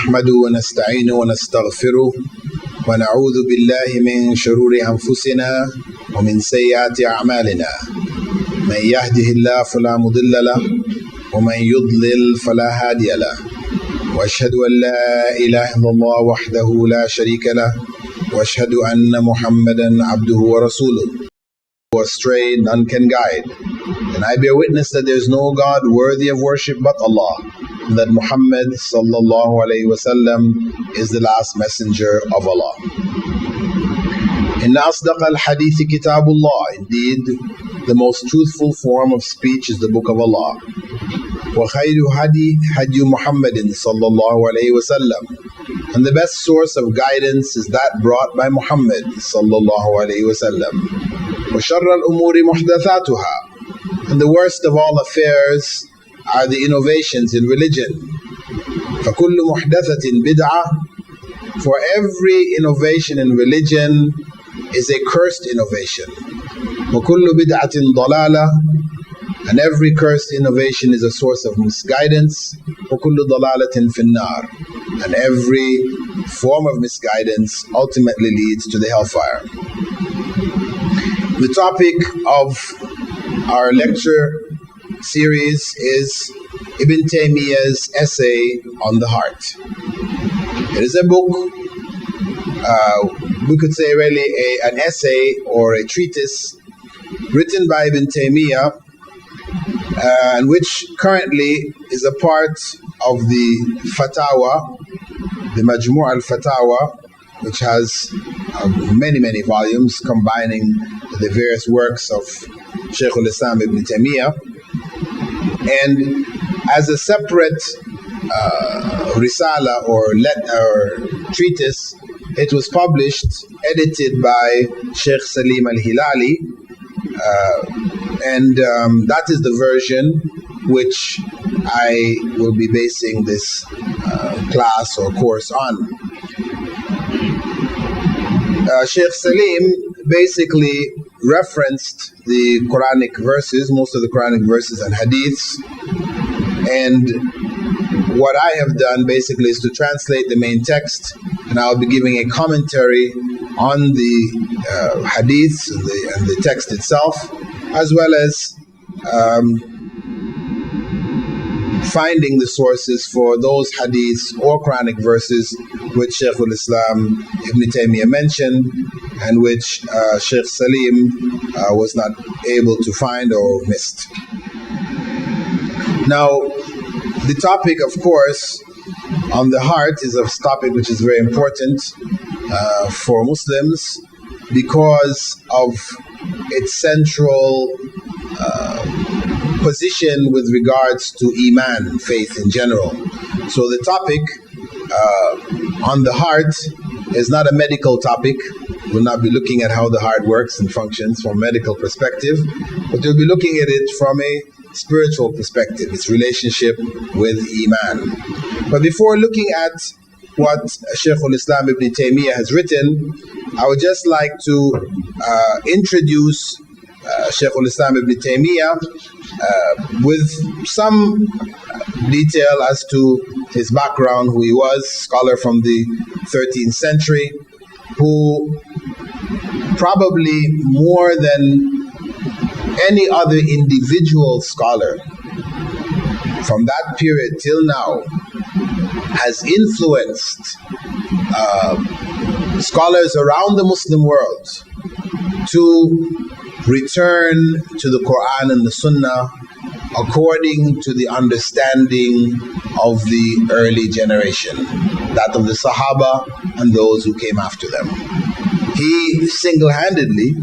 نحمده ونستعينه ونستغفره ونعوذ بالله من شرور أنفسنا ومن سيئات أعمالنا من يهده الله فلا مضل له ومن يضلل فلا هادي له وأشهد أن لا إله إلا الله وحده لا شريك له وأشهد أن محمدا عبده ورسوله. Astray none can guide, and I bear witness that there is no God worthy of worship but Allah, and that Muhammad sallallahu alaihi wasallam is the last messenger of Allah. Inna asdaq al-hadith kitabullah. Indeed, the most truthful form of speech is the book of Allah. Wa khayru hadi Muhammadin sallallahu alaihi wasallam. And the best source of guidance is that brought by Muhammad sallallahu alaihi wasallam. وَشَرَّ الْأُمُورِ مُحْدَثَاتُهَا. And the worst of all affairs are the innovations in religion. فَكُلُّ مُحْدَثَةٍ بِدْعَةٍ. For every innovation in religion is a cursed innovation. وَكُلُّ بِدْعَةٍ ضَلَالَةٍ. And every cursed innovation is a source of misguidance. وَكُلُّ ضَلَالَةٍ فِي النَّارِ. And every form of misguidance ultimately leads to the hellfire. The topic of our lecture series is Ibn Taymiyyah's essay on the heart. It is a book, we could say really an essay or a treatise written by Ibn Taymiyyah, and which currently is a part of the Fatawa, the Majmu' al-Fatawa, which has many volumes combining the various works of Sheikul-Islam Ibn Tayymiyah. And as a separate risala or treatise, it was published, edited by Sheikh Salim al-Hilali, and that is the version which I will be basing this class or course on. Sheikh Salim basically referenced the Quranic verses, most of the Quranic verses and hadiths, and what I have done basically is to translate the main text, and I'll be giving a commentary on the hadiths and the text itself, as well as finding the sources for those hadiths or Quranic verses which Sheikul-Islam Ibn Taymiyyah mentioned and which Sheikh Salim was not able to find or missed. Now, the topic, of course, on the heart is a topic which is very important for Muslims because of its central position with regards to Iman, faith in general. So the topic on the heart is not a medical topic. We'll not be looking at how the heart works and functions from a medical perspective, but we'll be looking at it from a spiritual perspective, its relationship with Iman. But before looking at what Sheikul-Islam Ibn Taymiyyah has written, I would just like to introduce Sheikul-Islam Ibn Taymiyyah with some detail as to his background, who he was, scholar from the 13th century, who probably more than any other individual scholar from that period till now has influenced scholars around the Muslim world to return to the Quran and the Sunnah according to the understanding of the early generation, that of the Sahaba and those who came after them. He single-handedly,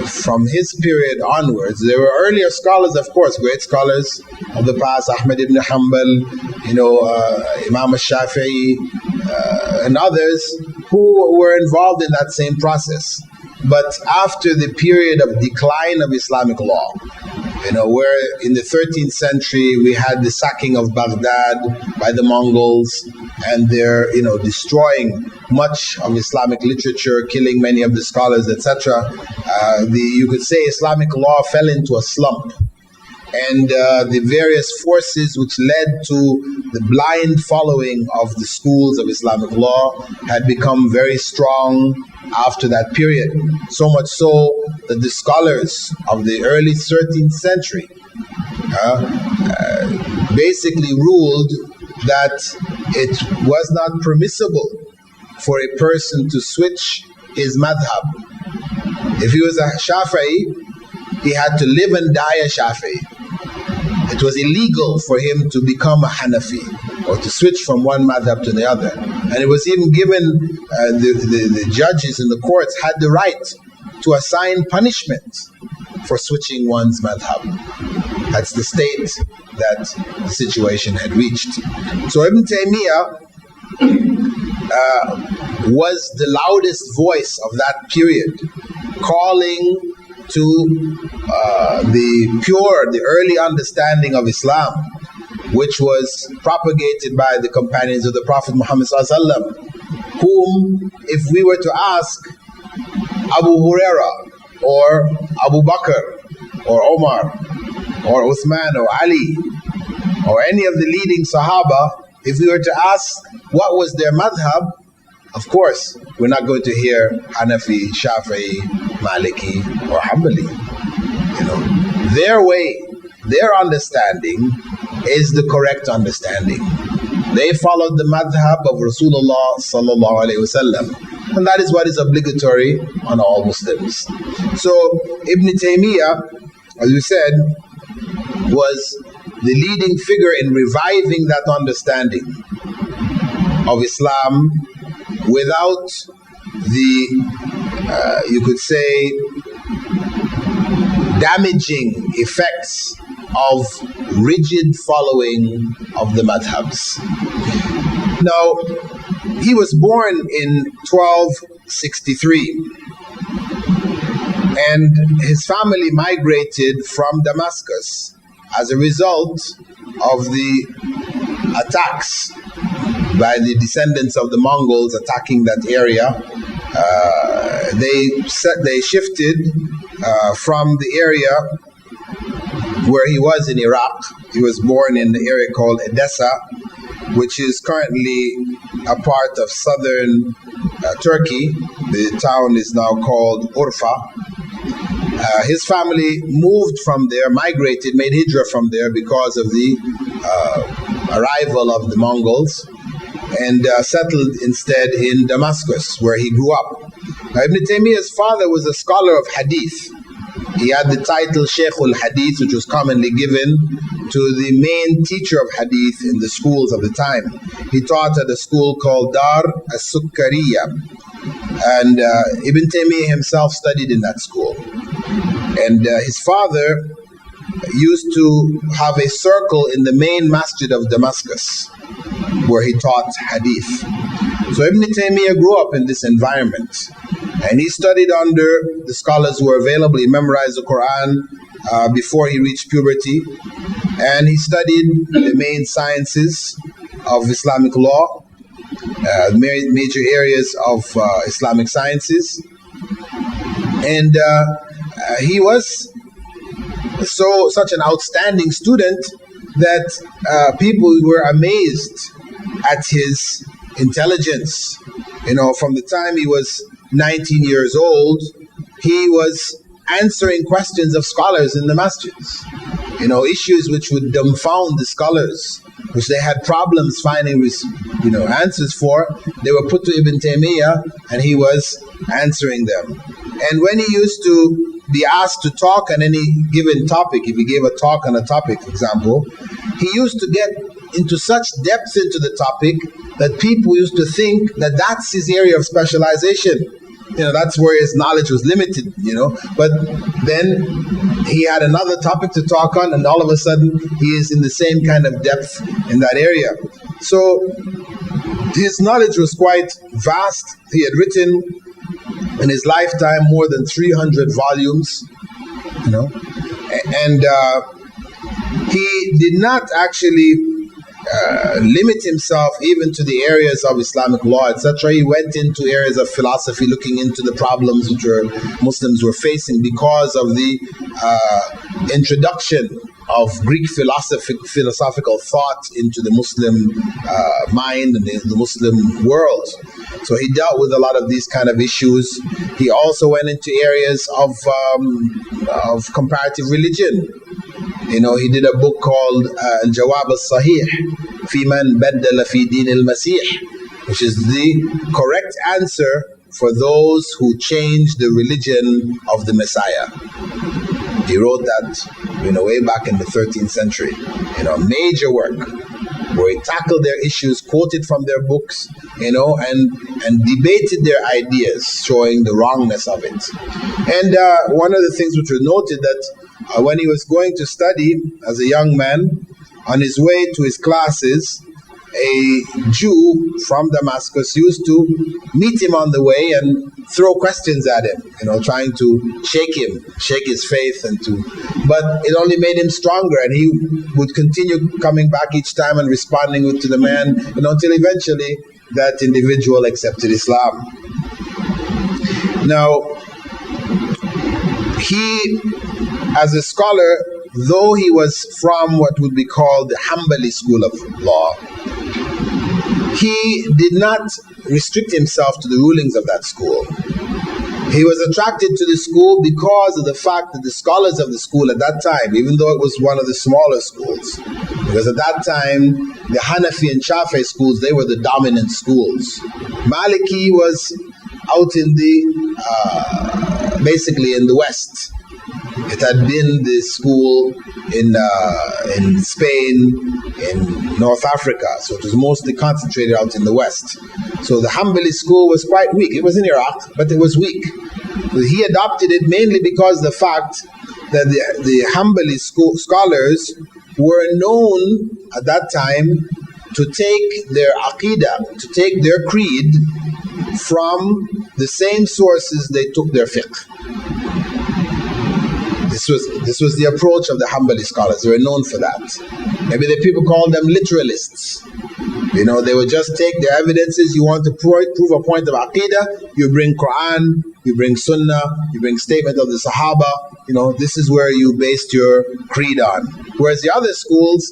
from his period onwards, there were earlier scholars, of course, great scholars of the past, Ahmad ibn Hanbal, Imam al-Shafi'i, and others who were involved in that same process. But after the period of decline of Islamic law, where in the 13th century we had the sacking of Baghdad by the Mongols, and they're destroying much of Islamic literature, killing many of the scholars, etc. You could say Islamic law fell into a slump, and the various forces which led to the blind following of the schools of Islamic law had become very strong after that period. So much so that the scholars of the early 13th century basically ruled that it was not permissible for a person to switch his madhab. If he was a Shafi'i, he had to live and die a Shafi'i. It was illegal for him to become a Hanafi or to switch from one madhab to the other. And it was even given, the judges in the courts had the right to assign punishment for switching one's madhab. That's the state that the situation had reached. So Ibn Tayymiyah was the loudest voice of that period, calling to the early understanding of Islam, which was propagated by the companions of the Prophet Muhammad ﷺ, whom, if we were to ask Abu Huraira or Abu Bakr or Omar or Uthman or Ali or any of the leading Sahaba, if we were to ask what was their madhab, of course, we're not going to hear Hanafi, Shafi'i, Maliki, or Hanbali. Their way, their understanding is the correct understanding. They followed the madhab of Rasulullah sallallahu alaihi wasallam, and that is what is obligatory on all Muslims. So Ibn Taymiyyah, as we said, was the leading figure in reviving that understanding of Islam without the, you could say, damaging effects of rigid following of the madhabs. Now, he was born in 1263, and his family migrated from Damascus as a result of the attacks by the descendants of the Mongols attacking that area. They shifted from the area where he was in Iraq. He was born in the area called Edessa, which is currently a part of southern Turkey. The town is now called Urfa. His family moved from there, migrated, made hijrah from there because of the arrival of the Mongols, and settled instead in Damascus, where he grew up. Now, Ibn Taymiyyah's father was a scholar of hadith. He had the title Sheikul-Hadith, which was commonly given to the main teacher of hadith in the schools of the time. He taught at a school called Dar as-Sukkariya, and Ibn Taymiyyah himself studied in that school. And his father used to have a circle in the main masjid of Damascus where he taught hadith. So Ibn Taymiyyah grew up in this environment, and he studied under the scholars who were available. He memorized the Quran before he reached puberty, and he studied the main sciences of Islamic law, major areas of Islamic sciences, and he was such an outstanding student that people were amazed at his intelligence. From the time he was 19 years old, he was answering questions of scholars in the masjids. Issues which would dumbfound the scholars, which they had problems finding answers for, they were put to Ibn Taymiyyah, and he was answering them. And when he used to be asked to talk on any given topic, if he gave a talk on a topic, for example, he used to get into such depth into the topic that people used to think that that's his area of specialization. That's where his knowledge was limited, But then he had another topic to talk on, and all of a sudden he is in the same kind of depth in that area. So his knowledge was quite vast. He had written in his lifetime more than 300 volumes, and he did not actually limit himself even to the areas of Islamic law, etc. He went into areas of philosophy, looking into the problems which Muslims were facing because of the introduction of Greek philosophical thought into the Muslim mind and the Muslim world. So he dealt with a lot of these kind of issues. He also went into areas of comparative religion. You know, he did a book called Al-Jawab al-Sahih fi man baddala fi din al-Masih, which is the correct answer for those who change the religion of the Messiah. He wrote that, way back in the 13th century. Major work where he tackled their issues, quoted from their books, and debated their ideas, showing the wrongness of it. And one of the things which was noted that when he was going to study as a young man, on his way to his classes, a Jew from Damascus used to meet him on the way and throw questions at him, trying to shake his faith, but it only made him stronger, and he would continue coming back each time and responding to the man, until eventually that individual accepted Islam. Now, he, as a scholar, though he was from what would be called the Hanbali school of law, he did not restrict himself to the rulings of that school. He was attracted to the school because of the fact that the scholars of the school at that time, even though it was one of the smaller schools, because at that time the Hanafi and Shafi'i schools, they were the dominant schools. Maliki was out in the basically in the West. It had been the school in Spain, in North Africa, so it was mostly concentrated out in the West. So the Hanbali school was quite weak. It was in Iraq, but it was weak. But he adopted it mainly because of the fact that the Hanbali school scholars were known at that time to take their aqidah, to take their creed from the same sources they took their fiqh. This was the approach of the Hanbali scholars. They were known for that. Maybe the people called them literalists. They would just take their evidences. You want to prove a point of aqidah, you bring Quran, you bring Sunnah, you bring statement of the Sahaba. This is where you based your creed on. Whereas the other schools,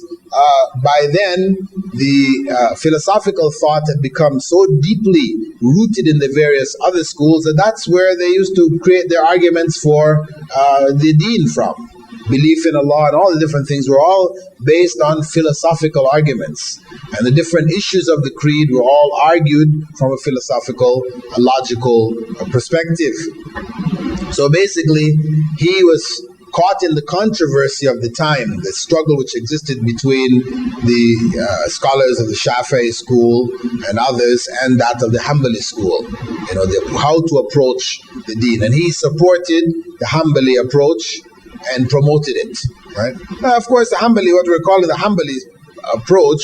by then, the philosophical thought had become so deeply rooted in the various other schools that that's where they used to create their arguments for the deen from. Belief in Allah and all the different things were all based on philosophical arguments. And the different issues of the creed were all argued from a philosophical, a logical perspective. So basically, he was caught in the controversy of the time, the struggle which existed between the scholars of the Shafi'i school and others, and that of the Hanbali school, how to approach the deen. And he supported the Hanbali approach and promoted it, right? Now, of course, the Hanbali, what we're calling the Hanbali approach,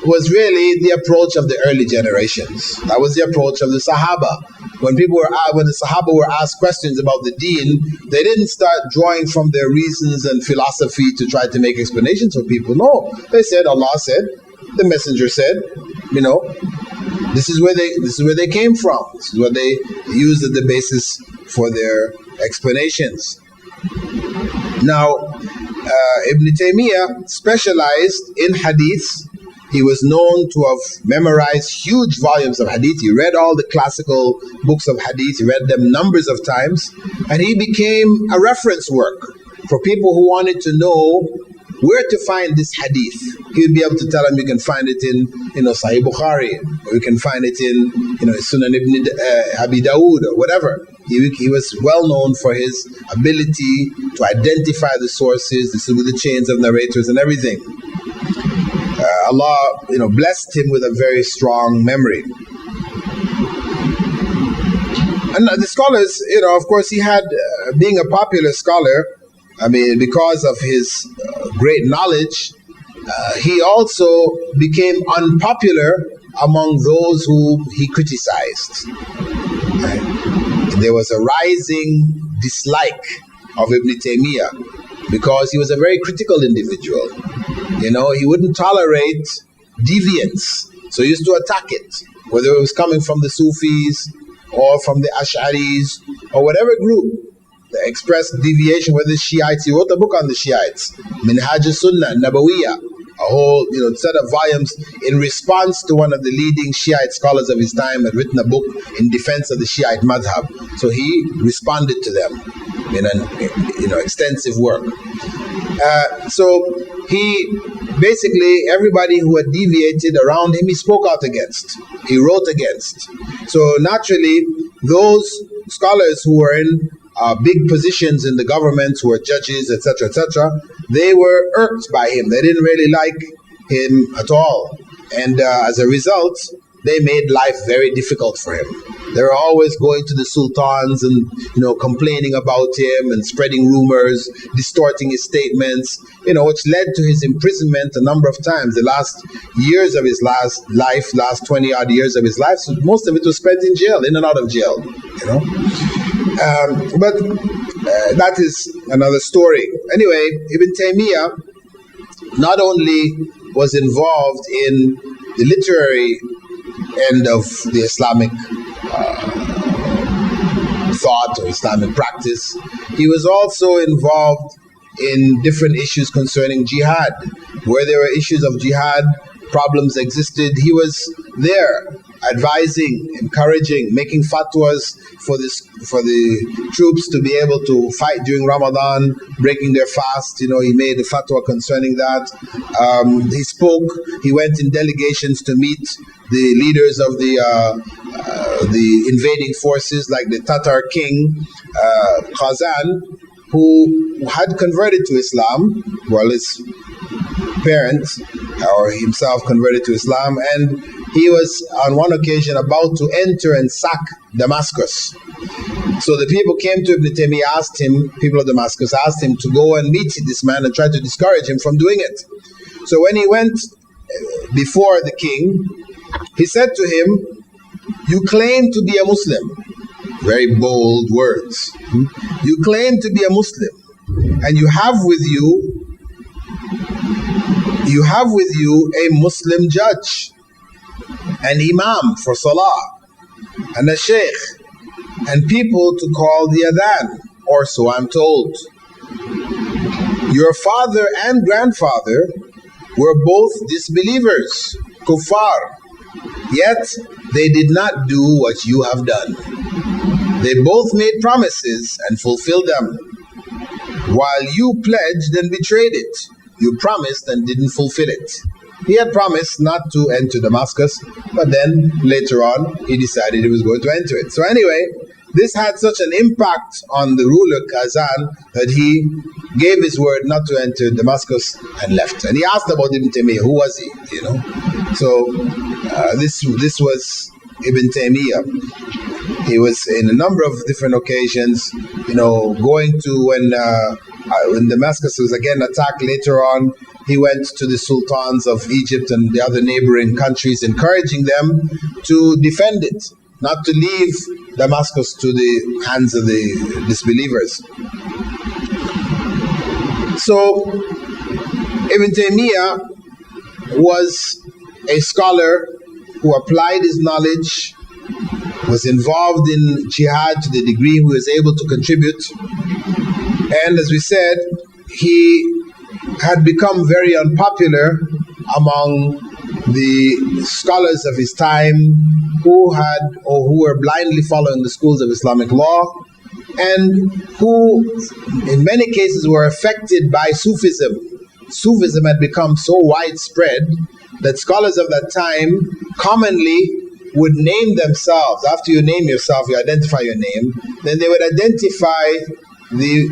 was really the approach of the early generations. That was the approach of the Sahaba. When the Sahaba were asked questions about the deen, they didn't start drawing from their reasons and philosophy to try to make explanations for people. No, they said, Allah said, the Messenger said, this is where they came from. This is what they used as the basis for their explanations. Now, Ibn Tayymiyah specialized in hadith. He was known to have memorized huge volumes of hadith. He read all the classical books of hadith. He read them numbers of times. And he became a reference work for people who wanted to know where to find this hadith. He would be able to tell them you can find it in Sahih Bukhari, or you can find it in Sunan Ibn Abi Dawood, or whatever. He was well known for his ability to identify the sources, with the chains of narrators and everything. Allah, blessed him with a very strong memory. And the scholars, of course, he had, being a popular scholar, because of his great knowledge, he also became unpopular among those who he criticized. Right? There was a rising dislike of Ibn Taymiyyah because he was a very critical individual. He wouldn't tolerate deviance, so he used to attack it, whether it was coming from the Sufis or from the Ash'aris or whatever group the express deviation with the Shiites. He wrote a book on the Shiites, Minhaj al-Sunnah, Nabawiyah, a whole set of volumes in response to one of the leading Shiite scholars of his time had written a book in defense of the Shiite madhab. So he responded to them in an extensive work. So he basically, everybody who had deviated around him, he spoke out against. He wrote against. So naturally, those scholars who were in big positions in the government, who were judges, etc., they were irked by him. They didn't really like him at all. And as a result, they made life very difficult for him. They were always going to the sultans and complaining about him and spreading rumors, distorting his statements, which led to his imprisonment a number of times. The last years of his last 20 odd years of his life, so most of it was spent in jail, in and out of jail. But that is another story. Anyway, Ibn Tayymiyah not only was involved in the literary end of the Islamic thought or Islamic practice, he was also involved in different issues concerning jihad. Where there were issues of jihad, problems existed, he was there advising, encouraging, making fatwas for the troops to be able to fight during Ramadan, breaking their fast. He made a fatwa concerning that. He spoke. He went in delegations to meet the leaders of the invading forces, like the Tatar king Khazan, who had converted to Islam. Well, his parents or himself converted to Islam, and he was on one occasion about to enter and sack Damascus. So the people came to Ibn Taymiyyah, people of Damascus asked him to go and meet this man and try to discourage him from doing it. So when he went before the king, he said to him, "You claim to be a Muslim." Very bold words. "You claim to be a Muslim, and you have with you a Muslim judge, an imam for salah, and a sheikh, and people to call the adhan, or so I'm told. Your father and grandfather were both disbelievers, kuffar, yet they did not do what you have done. They both made promises and fulfilled them, while you pledged and betrayed it. You promised and didn't fulfill it." He had promised not to enter Damascus, but then later on he decided he was going to enter it. So anyway, this had such an impact on the ruler Khazan that he gave his word not to enter Damascus and left. And he asked about Ibn Taymiyyah, who was he? So this was Ibn Taymiyyah. He was in a number of different occasions, going to when Damascus was again attacked later on, he went to the sultans of Egypt and the other neighboring countries, encouraging them to defend it, not to leave Damascus to the hands of the disbelievers. So Ibn Taymiyyah was a scholar who applied his knowledge, was involved in jihad to the degree he was able to contribute. And as we said, he had become very unpopular among the scholars of his time who were blindly following the schools of Islamic law, and who in many cases were affected by Sufism. Sufism had become so widespread that scholars of that time commonly would name themselves. After you name yourself, you identify your name, then they would identify the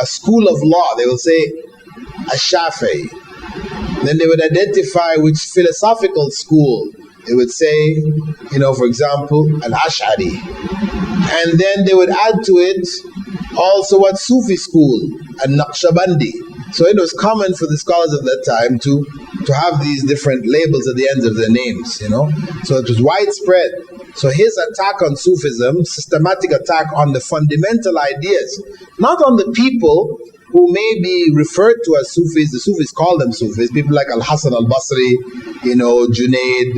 school of law. They will say Ash-Shafi'i. Then they would identify which philosophical school. They would say, for example, Al-Ash'ari. And then they would add to it also what Sufi school, Al-Naqshbandi. So it was common for the scholars of that time to have these different labels at the end of their names, So it was widespread. So his attack on Sufism, systematic attack on the fundamental ideas, not on the people who may be referred to as Sufis. The Sufis call them Sufis, people like Al-Hasan al-Basri, Junaid,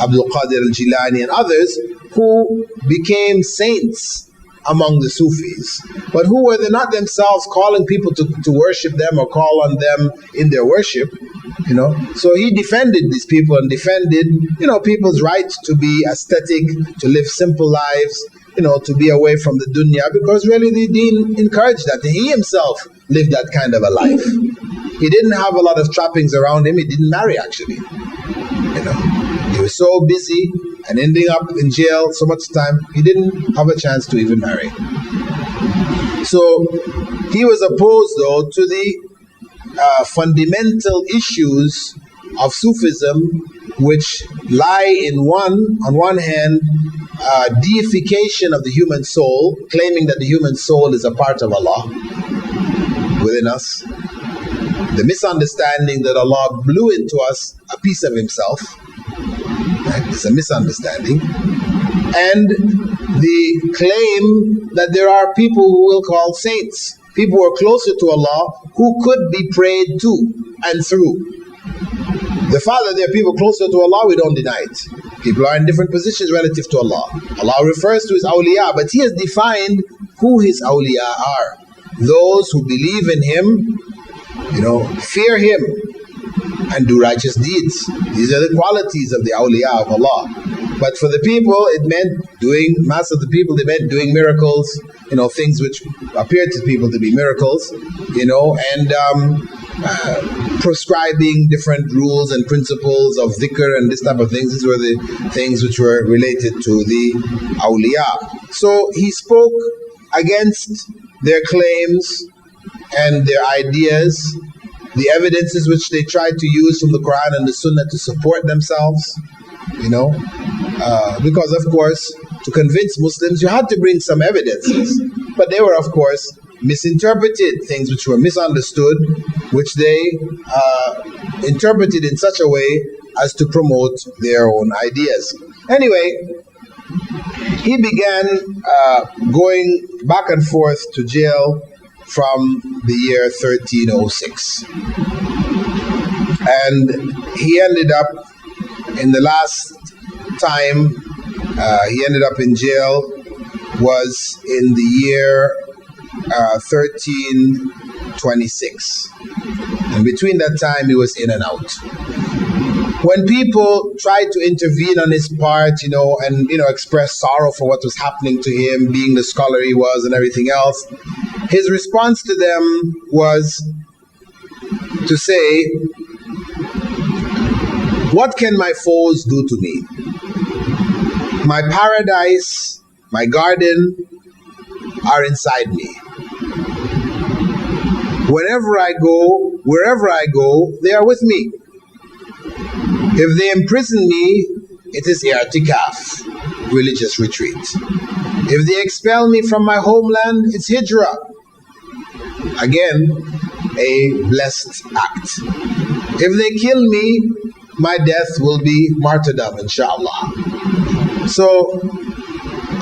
Abdul Qadir al-Jilani and others who became saints among the Sufis, but who were not themselves calling people to worship them or call on them in their worship, So he defended these people and defended, people's right to be aesthetic, to live simple lives, to be away from the dunya, because really the deen encouraged that. He himself lived that kind of a life. He didn't have a lot of trappings around him. He didn't marry, actually. He was so busy and ending up in jail so much time, he didn't have a chance to even marry. So he was opposed, though, to the fundamental issues of Sufism, which lie on one hand, deification of the human soul, claiming that the human soul is a part of Allah within us. The misunderstanding that Allah blew into us a piece of himself. Right? It's a misunderstanding. And the claim that there are people who will call saints, people who are closer to Allah, who could be prayed to and through. The fact that there are people closer to Allah, we don't deny it. People are in different positions relative to Allah. Allah refers to his awliya, but he has defined who his awliya are. Those who believe in him, fear him, and do righteous deeds. These are the qualities of the awliya of Allah. But for the people, it meant mass of the people, they meant doing miracles, things which appeared to people to be miracles, and prescribing different rules and principles of dhikr and this type of things. These were the things which were related to the awliya. So he spoke against their claims and their ideas, the evidences which they tried to use from the Quran and the Sunnah to support themselves, because of course, to convince Muslims, you had to bring some evidences. But they were, of course, misinterpreted, things which were misunderstood, which they interpreted in such a way as to promote their own ideas. Anyway, he began going back and forth to jail from the year 1306. And he ended up, in the last time he ended up in jail was in the year 1326. And between that time, he was in and out. When people tried to intervene on his part, and express sorrow for what was happening to him, being the scholar he was and everything else, his response to them was to say, "What can my foes do to me? My paradise, my garden are inside me. Whenever I go, wherever I go, they are with me. If they imprison me, it is i'tikaf, religious retreat. If they expel me from my homeland, it's hijrah. Again, a blessed act. If they kill me, my death will be martyrdom, inshallah." So,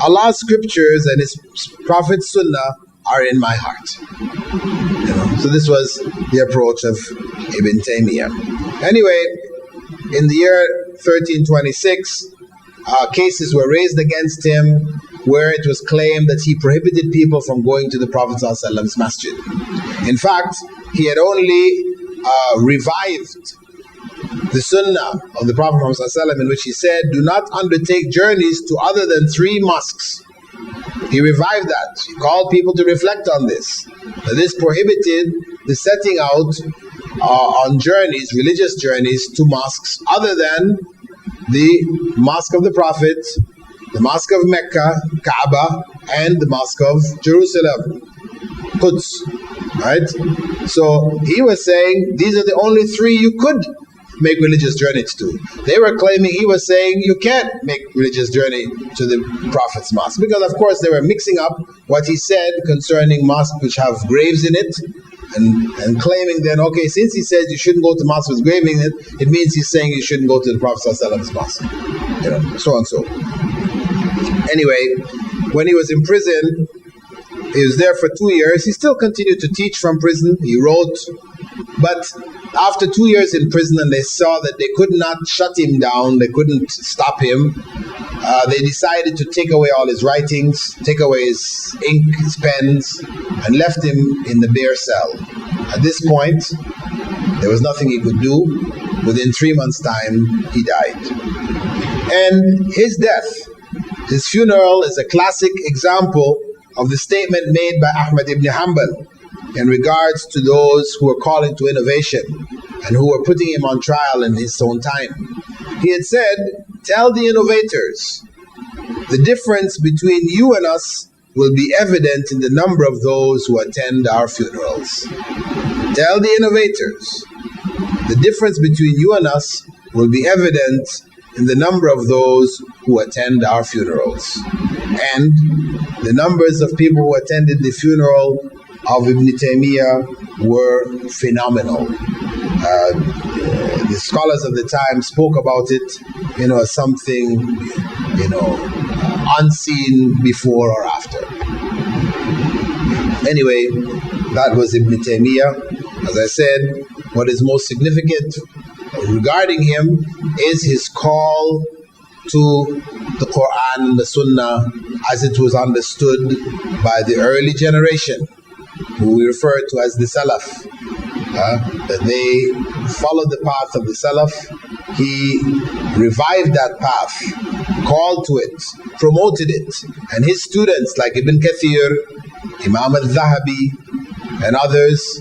Allah's scriptures and His Prophet's Sunnah are in my heart. So this was the approach of Ibn Tayymiyah. Anyway, in the year 1326, cases were raised against him where it was claimed that he prohibited people from going to the Prophet ﷺ's masjid. In fact, he had only revived the sunnah of the Prophet ﷺ, in which he said, "Do not undertake journeys to other than 3 mosques." He revived that. He called people to reflect on this. This prohibited the setting out on journeys, religious journeys, to mosques other than the Mosque of the Prophet, the Mosque of Mecca, Kaaba, and the Mosque of Jerusalem, Quds. Right? So he was saying these are the only 3 you could make religious journeys to. They were claiming, he was saying you can't make religious journey to the Prophet's mosque, because of course they were mixing up what he said concerning mosques which have graves in it, and claiming then, okay, since he says you shouldn't go to mosques with graves in it, it means he's saying you shouldn't go to the Prophet's mosque, so and so. Anyway, when he was in prison, he was there for 2 years. He still continued to teach from prison. He wrote, but after 2 years in prison, and they saw that they could not shut him down, they couldn't stop him, They decided to take away all his writings, take away his ink, his pens, and left him in the bare cell. At this point, there was nothing he could do. Within 3 months' time, he died. And his death, his funeral, is a classic example of the statement made by Ahmad ibn Hanbal in regards to those who were calling to innovation and who were putting him on trial in his own time. He had said, "Tell the innovators, the difference between you and us will be evident in the number of those who attend our funerals." Tell the innovators, the difference between you and us will be evident in the number of those who attend our funerals. And the numbers of people who attended the funeral of Ibn Tayymiyah were phenomenal. The scholars of the time spoke about it, as something, unseen before or after. Anyway, that was Ibn Tayymiyah. As I said, what is most significant regarding him is his call to the Quran and the Sunnah as it was understood by the early generation, who we refer to as the Salaf. That they followed the path of the Salaf. He revived that path, called to it, promoted it, and his students like Ibn Kathir, Imam al-Zahabi, and others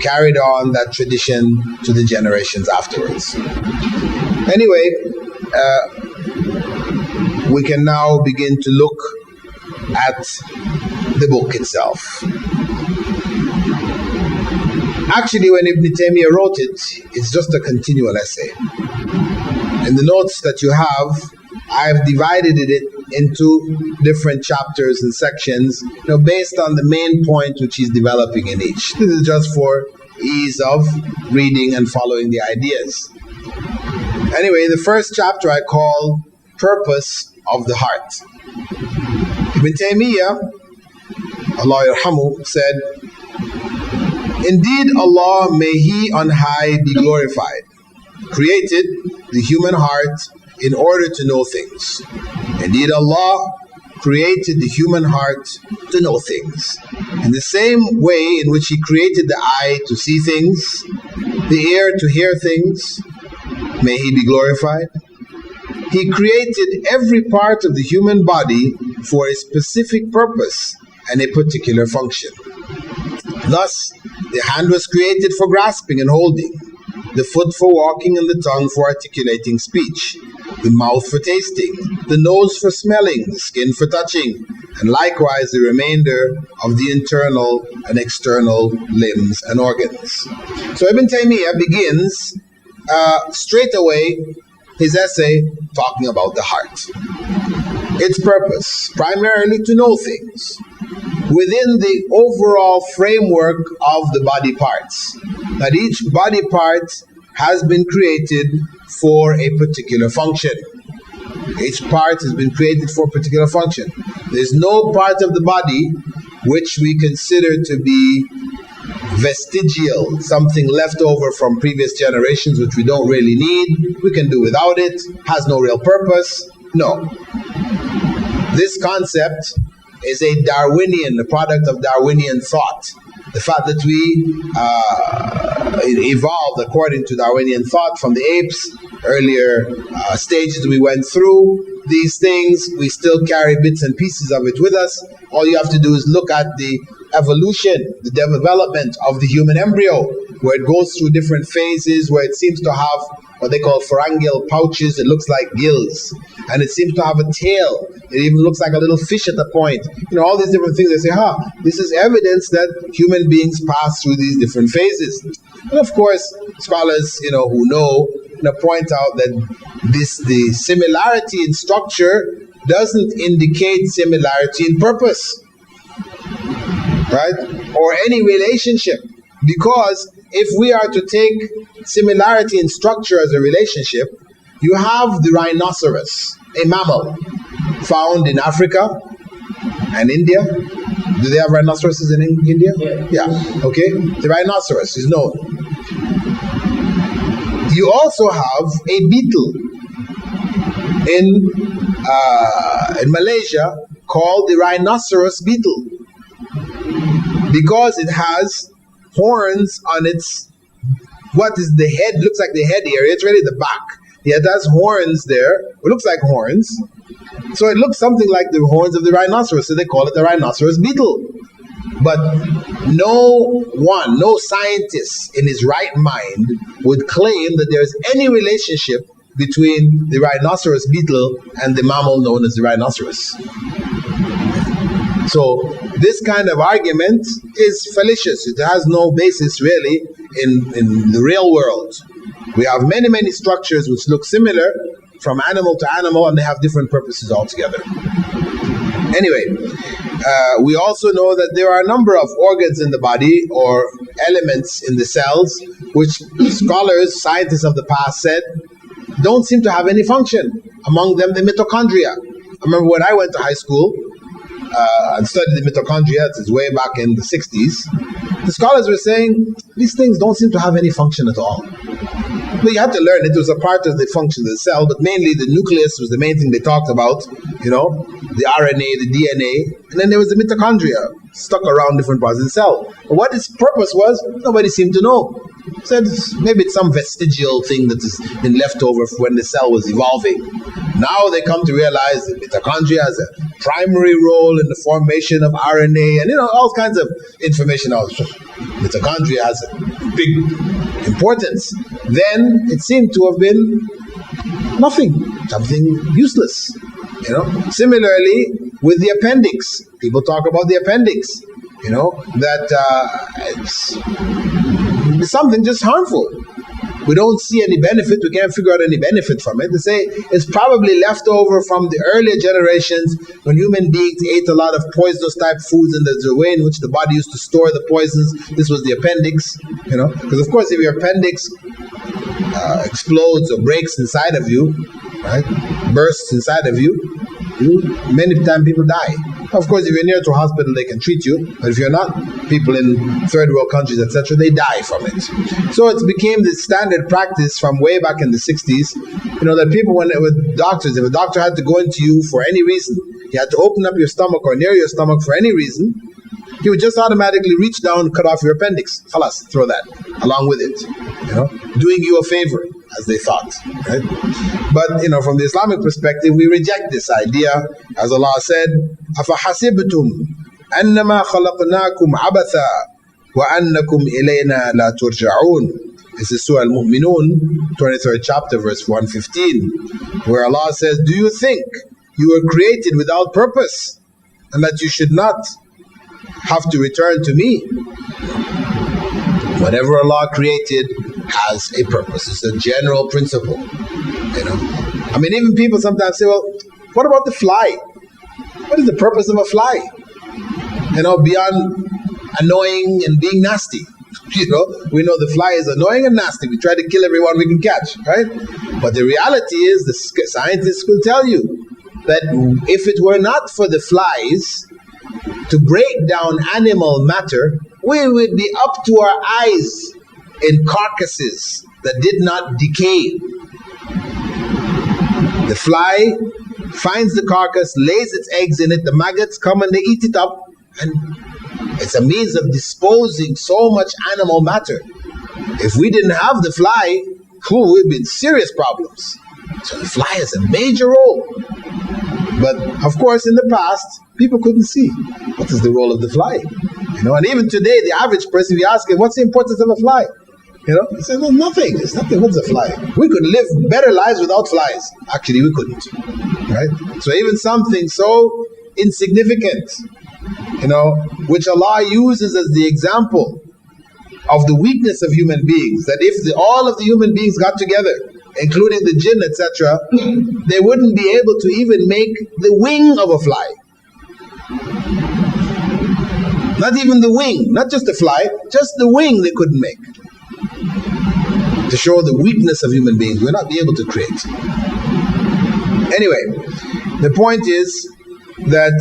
carried on that tradition to the generations afterwards. Anyway, we can now begin to look at the book itself. Actually, when Ibn Taymiyyah wrote it, it's just a continual essay. In the notes that you have, I've divided it into different chapters and sections, based on the main point which he's developing in each. This is just for ease of reading and following the ideas. Anyway, the first chapter I call Purpose of the Heart. Ibn Taymiyyah, Allah yarhamu, said, "Indeed, Allah, may He on high be glorified, created the human heart in order to know things. Indeed, Allah created the human heart to know things. In the same way in which He created the eye to see things, the ear to hear things, may He be glorified. He created every part of the human body for a specific purpose and a particular function. Thus, the hand was created for grasping and holding, the foot for walking, and the tongue for articulating speech, the mouth for tasting, the nose for smelling, the skin for touching, and likewise the remainder of the internal and external limbs and organs." So Ibn Taymiyyah begins straight away his essay talking about the heart. Its purpose, primarily to know things within the overall framework of the body parts, that each body part has been created for a particular function. Each part has been created for a particular function. There's no part of the body which we consider to be vestigial, something left over from previous generations which we don't really need, we can do without it, has no real purpose. No. This concept is a product of Darwinian thought. The fact that we evolved according to Darwinian thought from the apes, earlier stages we went through, these things, we still carry bits and pieces of it with us. All you have to do is look at the evolution, the development of the human embryo, where it goes through different phases, where it seems to have what they call pharyngeal pouches. It looks like gills, and it seems to have a tail. It even looks like a little fish at the point. All these different things. They say, this is evidence that human beings pass through these different phases. And of course, scholars, who know, point out that the similarity in structure doesn't indicate similarity in purpose, right? Or any relationship. Because if we are to take similarity in structure as a relationship, you have the rhinoceros, a mammal found in Africa and India. Do they have rhinoceroses in India? Yeah. Okay. The rhinoceros is known. You also have a beetle in in Malaysia called the rhinoceros beetle, because it has horns on its, what is the head, looks like the head area, it's really the back. It has horns there, it looks like horns. So it looks something like the horns of the rhinoceros, so they call it the rhinoceros beetle. But no scientist in his right mind would claim that there's any relationship between the rhinoceros beetle and the mammal known as the rhinoceros. So this kind of argument is fallacious. It has no basis really in the real world. We have many structures which look similar from animal to animal, and they have different purposes altogether. Anyway, we also know that there are a number of organs in the body or elements in the cells which scholars, scientists of the past said don't seem to have any function. Among them, the mitochondria. I remember when I went to high school and studied the mitochondria, it was way back in the 60s, the scholars were saying these things don't seem to have any function at all. But you had to learn it was a part of the function of the cell, but mainly the nucleus was the main thing they talked about, the RNA, the DNA, and then there was the mitochondria stuck around different parts of the cell. But what its purpose was, nobody seemed to know. Said maybe it's some vestigial thing that has been left over when the cell was evolving. Now they come to realize that mitochondria has a primary role in the formation of RNA and all kinds of information. Mitochondria has a big importance. Then it seemed to have been nothing, something useless. Similarly with the appendix, people talk about the appendix. That it's something just harmful. We don't see any benefit. We can't figure out any benefit from it. They say it's probably left over from the earlier generations when human beings ate a lot of poisonous type foods, and there's a way in which the body used to store the poisons. This was the appendix, because of course if your appendix explodes or breaks inside of you, right, bursts inside of you, many times people die. Of course, if you're near to a hospital, they can treat you, but if you're not, people in third world countries, etc., they die from it. So it became the standard practice from way back in the 60s, that people, when with doctors, if a doctor had to go into you for any reason, he had to open up your stomach or near your stomach for any reason, he would just automatically reach down and cut off your appendix. Khalas, throw that along with it, doing you a favor, as they thought, right? But from the Islamic perspective, we reject this idea. As Allah said, أَفَحَسِبْتُمْ أَنَّمَا خَلَقْنَاكُمْ عَبَثًا وَأَنَّكُمْ إِلَيْنَا لَا تُرْجَعُونَ. This is Surah Al-Mu'minun, 23rd chapter, verse 115, where Allah says, do you think you were created without purpose and that you should not have to return to me? Whatever Allah created has a purpose. It's a general principle. Even people sometimes say, well, what about the fly? What is the purpose of a fly? Beyond annoying and being nasty. We know the fly is annoying and nasty. We try to kill everyone we can catch, right? But the reality is, the scientists will tell you that if it were not for the flies to break down animal matter, we would be up to our eyes in carcasses that did not decay. The fly finds the carcass, lays its eggs in it, the maggots come and they eat it up, and it's a means of disposing so much animal matter. If we didn't have the fly, we'd be in serious problems. So the fly has a major role. But of course, in the past, people couldn't see what is the role of the fly. And even today, the average person, if you ask him, what's the importance of a fly? He says, well, nothing. It's nothing. What's a fly? We could live better lives without flies. Actually, we couldn't. Right? So even something so insignificant, which Allah uses as the example of the weakness of human beings, that if all of the human beings got together, including the jinn, etc., they wouldn't be able to even make the wing of a fly. Not even the wing, not just the fly, just the wing they couldn't make. To show the weakness of human beings, we'll not be able to create. Anyway, the point is that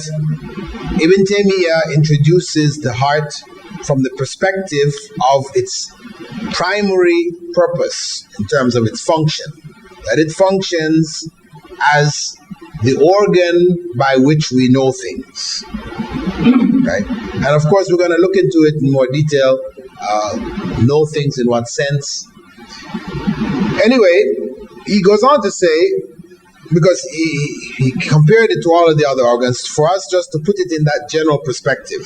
Ibn Tayymiyah introduces the heart from the perspective of its primary purpose in terms of its function, that it functions as the organ by which we know things. Right? And of course, we're going to look into it in more detail. Know things in what sense? Anyway, he goes on to say, because he compared it to all of the other organs, for us just to put it in that general perspective.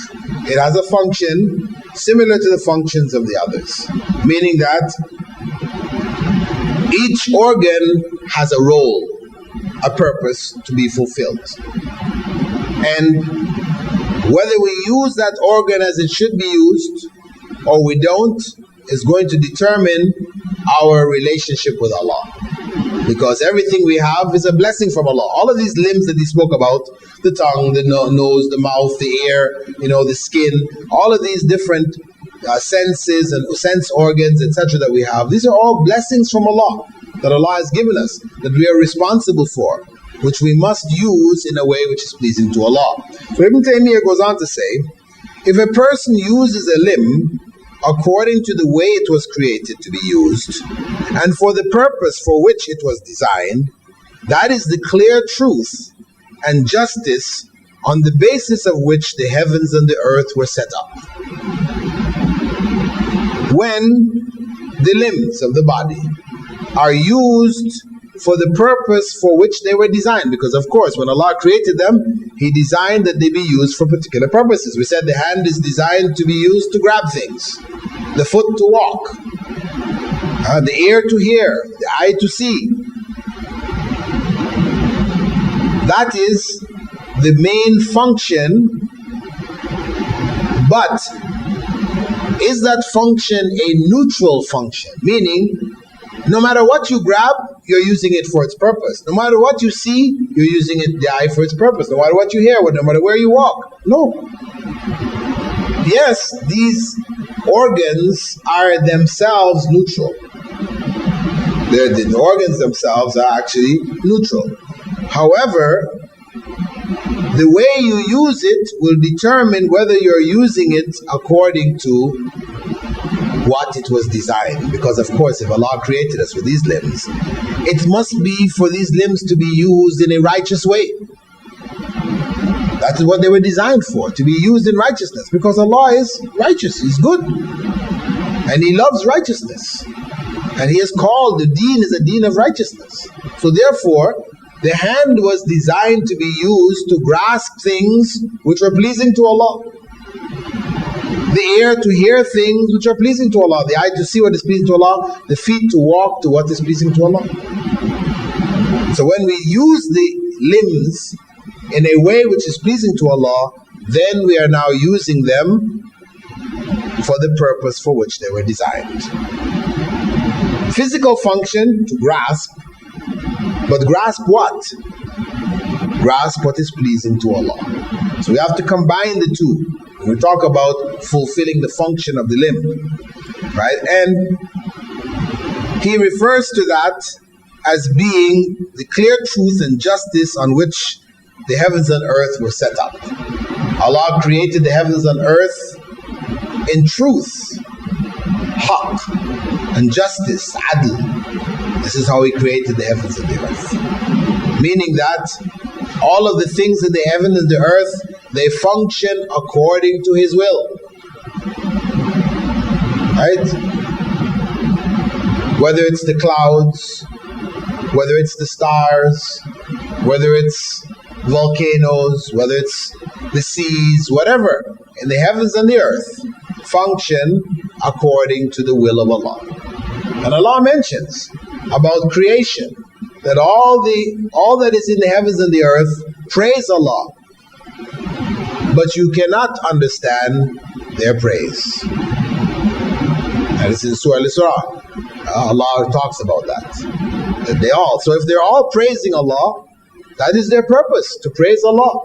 It has a function similar to the functions of the others, meaning that each organ has a role, a purpose to be fulfilled. And whether we use that organ as it should be used or we don't is going to determine our relationship with Allah. Because everything we have is a blessing from Allah. All of these limbs that he spoke about, the tongue, the nose, the mouth, the ear, the skin, all of these different senses and sense organs, etc. that we have, these are all blessings from Allah that Allah has given us, that we are responsible for, which we must use in a way which is pleasing to Allah. So Ibn Tayymiyah goes on to say, if a person uses a limb according to the way it was created to be used, and for the purpose for which it was designed, that is the clear truth and justice on the basis of which the heavens and the earth were set up. When the limbs of the body are used for the purpose for which they were designed, because of course when Allah created them, He designed that they be used for particular purposes. We said the hand is designed to be used to grab things, the foot to walk, the ear to hear, the eye to see. That is the main function. But is that function a neutral function? Meaning, no matter what you grab, you're using it for its purpose. No matter what you see, you're using the eye for its purpose. No matter what you hear, no matter where you walk. No. Yes, these organs are themselves neutral. The organs themselves are actually neutral. However, the way you use it will determine whether you're using it according to what it was designed. Because of course, if Allah created us with these limbs, it must be for these limbs to be used in a righteous way. That is what they were designed for, to be used in righteousness, because Allah is righteous, He's good, and He loves righteousness, and He has called the deen is a deen of righteousness. So therefore, the hand was designed to be used to grasp things which are pleasing to Allah, the ear to hear things which are pleasing to Allah, the eye to see what is pleasing to Allah, the feet to walk to what is pleasing to Allah. So when we use the limbs in a way which is pleasing to Allah, then we are now using them for the purpose for which they were designed. Physical function, to grasp, but grasp what? Grasp what is pleasing to Allah. So we have to combine the two when we talk about fulfilling the function of the limb, right? And he refers to that as being the clear truth and justice on which the heavens and earth were set up. Allah created the heavens and earth in truth, haqq, and justice, adl. This is how He created the heavens and the earth. Meaning that all of the things in the heaven and the earth, they function according to His will. Right? Whether it's the clouds, whether it's the stars, whether it's volcanoes, whether it's the seas, whatever, in the heavens and the earth, function according to the will of Allah. And Allah mentions about creation, that all that is in the heavens and the earth praise Allah, but you cannot understand their praise. And it's in Surah Al-Isra. Allah talks about that. So if they're all praising Allah, that is their purpose, to praise Allah.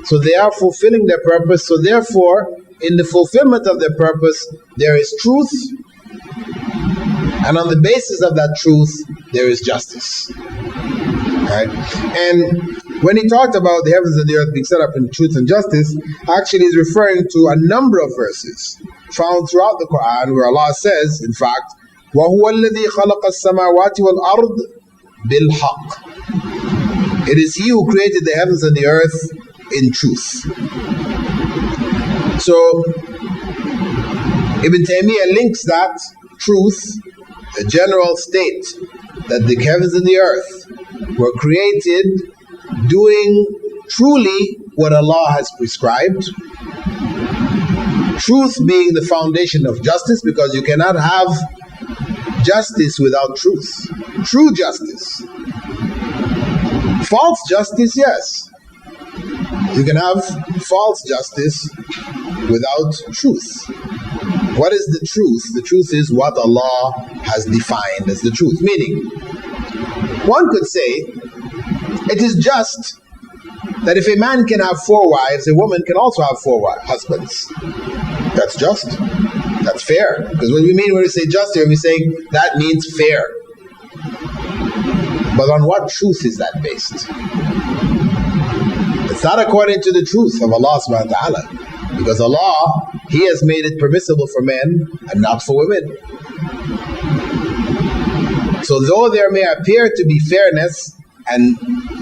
So they are fulfilling their purpose. So therefore, in the fulfillment of their purpose, there is truth. And on the basis of that truth, there is justice. Right? And when he talked about the heavens and the earth being set up in truth and justice, actually he's referring to a number of verses found throughout the Quran where Allah says, in fact, وَهُوَ الَّذِي خَلَقَ السَّمَاوَاتِ وَالْأَرْضِ بِالْحَقِّ. It is He who created the heavens and the earth in truth. So Ibn Tayymiyah links that truth, the general state that the heavens and the earth were created doing truly what Allah has prescribed. Truth being the foundation of justice, because you cannot have justice without truth. True justice. False justice, yes. You can have false justice without truth. What is the truth? The truth is what Allah has defined as the truth. Meaning, one could say, it is just that if a man can have 4 wives, a woman can also have 4 husbands. That's just. That's fair. Because what we mean when we say just here, we say that means fair. But on what truth is that based? It's not according to the truth of Allah subhanahu wa ta'ala. Because Allah, He has made it permissible for men and not for women. So though there may appear to be fairness and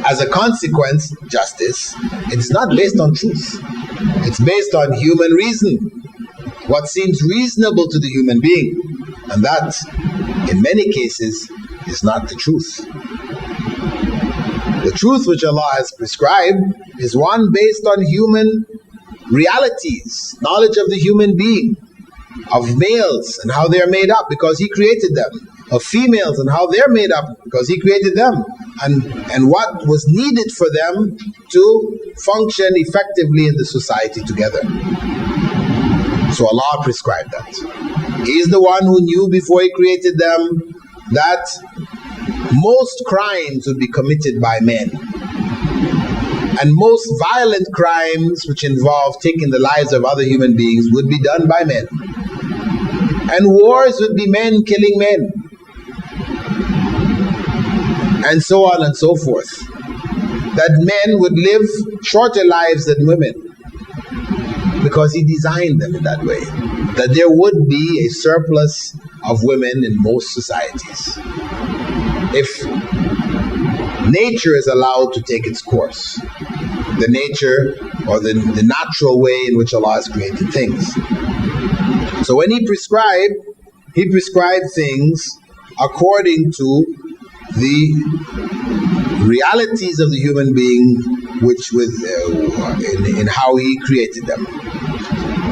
as a consequence justice, it's not based on truth. It's based on human reason. What seems reasonable to the human being. And that, in many cases, is not the truth. The truth which Allah has prescribed is one based on human realities, knowledge of the human being, of males and how they are made up because He created them, of females and how they're made up because He created them, and what was needed for them to function effectively in the society together. So Allah prescribed that. He is the one who knew before He created them that most crimes would be committed by men. And most violent crimes which involve taking the lives of other human beings would be done by men. And wars would be men killing men. And so on and so forth. That men would live shorter lives than women. Because He designed them in that way. That there would be a surplus of women in most societies. If nature is allowed to take its course. The nature or the natural way in which Allah has created things. So when He prescribed things according to the realities of the human being, which in how He created them.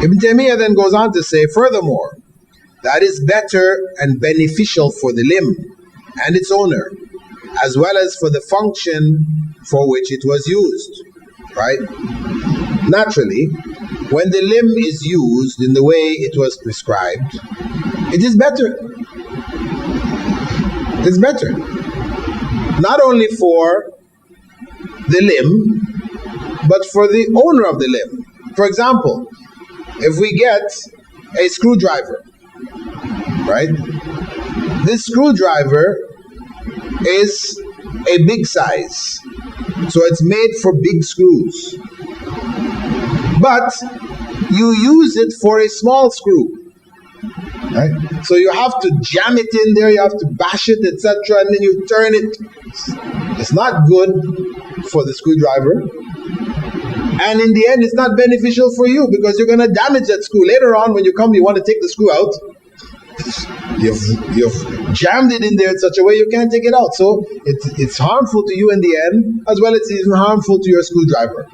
Ibn Taymiyyah then goes on to say, furthermore, that is better and beneficial for the limb and its owner, as well as for the function for which it was used. Right? Naturally, when the limb is used in the way it was prescribed, it is better. It's better. Not only for the limb, but for the owner of the limb. For example, if we get a screwdriver, right? This screwdriver is a big size. So it's made for big screws. But you use it for a small screw. Right? So you have to jam it in there, you have to bash it, etc. And then you turn it. It's not good for the screwdriver. And in the end, it's not beneficial for you because you're going to damage that screw. Later on, when you come, you want to take the screw out. You've jammed it in there in such a way you can't take it out. So it's harmful to you in the end, as well as it's even harmful to your screwdriver.